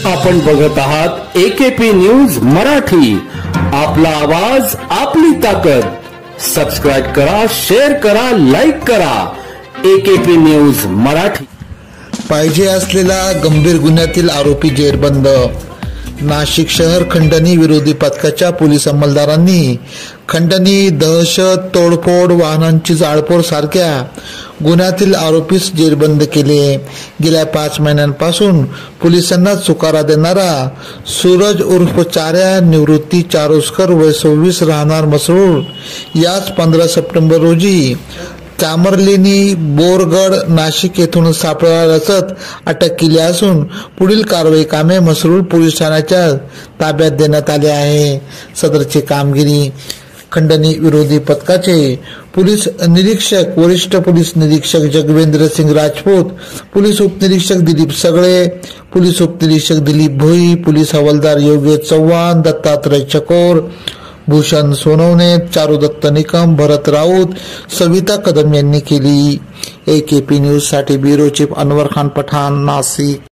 आपण बघत आहात एकेपी न्यूज मराठी। आपला आवाज आपली ताकद। सबस्क्राइब करा, शेअर करा, लाईक करा। AKP news Marathi. पाहिजे असलेला गंभीर गुन्ह्यातील आरोपी जेरबंद। नाशिक शहर खंडणी विरोधी पथकाच्या पोलीस अंमलदारांनी खंडणी, दहशत, तोडफोड, वाहनांची जाळपोळ सारख्या गुन्ह्यातील आरोपीस जेरबंद केले। गेल्या 5 महिन्यांपासून पोलिसांना चुकारा देणारा सूरज उर्फ चार्या निवृत्ती चारोस्कर वय 26 राहणार मसरूळ याच 15 सप्टेंबर रोजी चामरलेनी बोरगड नाशिक येथून सापळा रचत अटक केली असून पुढील कारवाई कामे मसरूळ पोलीस ठाण्याच्या ताब्यात देण्यात आले आहे। सदरची कामगिरी खंडणी विरोधी पथकाचे पोलीस निरीक्षक वरिष्ठ पोलीस निरीक्षक जगवेंद्र सिंग राजपूत, पोलीस उपनिरीक्षक दिलीप सगळे, पोलीस उपनिरीक्षक दिलीप भोई, पोलीस हवालदार योगेश चव्हाण, दत्तात्रय चकोर, भूषण सोनवणे, चारुदत्त निकम, भरत राऊत, सविता कदम यांनी केली। एकेपी न्यूज साठी ब्युरो चीफ अनवर खान पठाण, नाशिक।